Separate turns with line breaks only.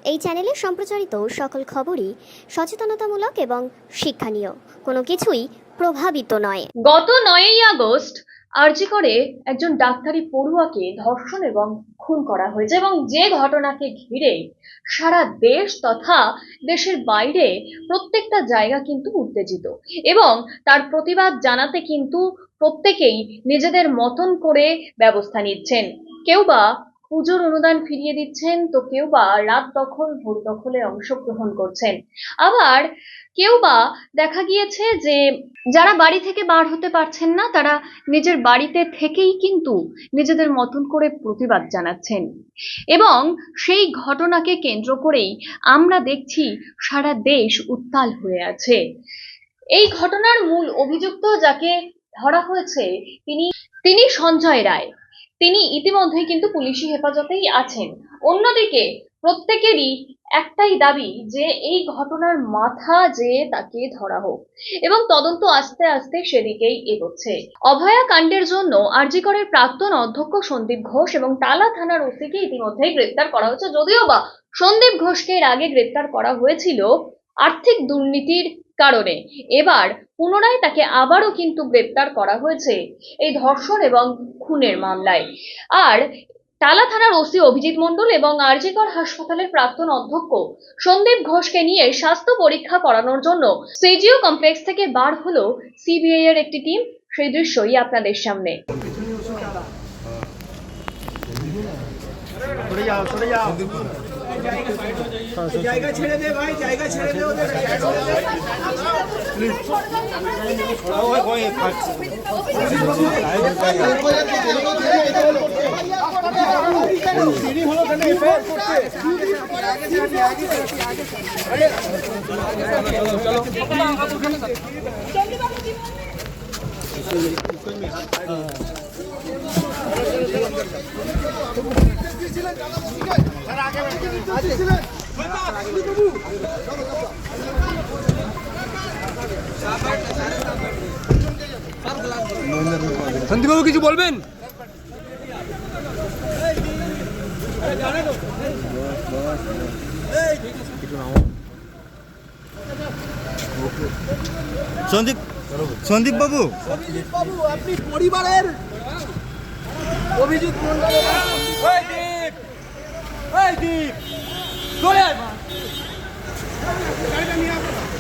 এই চ্যানেলে সম্প্রচারিত সকল খবরই সচেতনতামূলক এবং শিক্ষণীয়, কোনো কিছুই প্রভাবিত নয়।
গত 9ই আগস্ট আরজি করে একজন ডাক্তারি পড়ুয়াকে ধর্ষণ এবং খুন করা হয়েছে এবং যে ঘটনাকে ঘিরে সারা দেশ তথা দেশের বাইরে প্রত্যেকটা জায়গা কিন্তু উত্তেজিত এবং তার প্রতিবাদ জানাতে কিন্তু প্রত্যেকেই নিজেদের মতন করে ব্যবস্থা নিচ্ছেন। কেউ বা পুজোর অনুদান ফিরিয়ে দিচ্ছেন, তো কেউ বা রাত দখল ভোর দখলে অংশগ্রহণ করছেন, আবার কেউ বা দেখা গিয়েছে যে যারা বাড়ি থেকে বার হতে পারছেন না তারা নিজের বাড়িতে থেকেই কিন্তু নিজেদের মতন করে প্রতিবাদ জানাচ্ছেন এবং সেই ঘটনাকে কেন্দ্র করেই আমরা দেখছি সারা দেশ উত্তাল হয়ে আছে। এই ঘটনার মূল অভিযুক্ত যাকে ধরা হয়েছে তিনি সঞ্জয় রায়। তিনি ইতিমধ্যেই কিন্তু পুলিশি হেফাজতেই আছেন। অন্যদিকে প্রত্যেকেরই একটাই দাবি যে এই ঘটনার মাথা যে তাকে ধরা হোক এবং তদন্ত আস্তে আস্তে সেদিকেই এগোচ্ছে। অভয়া কাণ্ডের জন্য আরজি করের প্রাক্তন অধ্যক্ষ সন্দীপ ঘোষ এবং টালা থানার ওসিকে ইতিমধ্যেই গ্রেপ্তার করা হয়েছে। যদিও বা সন্দীপ ঘোষকে এর আগে গ্রেপ্তার করা হয়েছিল আর্থিক দুর্নীতির কারণে, এবার পুনরায় তাকে আবারও কিন্তু গ্রেপ্তার করা হয়েছে এই ধর্ষণ এবং খুনের মামলায়। আর টালা থানার ওসি অভিজিৎ মণ্ডল এবং আরজি কর হাসপাতালের প্রাক্তন অধ্যক্ষ সন্দীপ ঘোষকে নিয়ে স্বাস্থ্য পরীক্ষা করানোর জন্য সিজিও কমপ্লেক্স থেকে বার হলো সিবিআই এর একটি টিম। সেই দৃশ্যই আপনাদের সামনে।
জায়গা ছেড়ে দে ভাই, জায়গা ছেড়ে দে ওদের। সিঁড়ি হলো কেন এফআইআর করতে?
সন্দীপবাবু কিছু বলবেন?
সন্দীপ বাবু,
আপনি পরিবারের অভিজিৎ মণ্ডলের
দীপ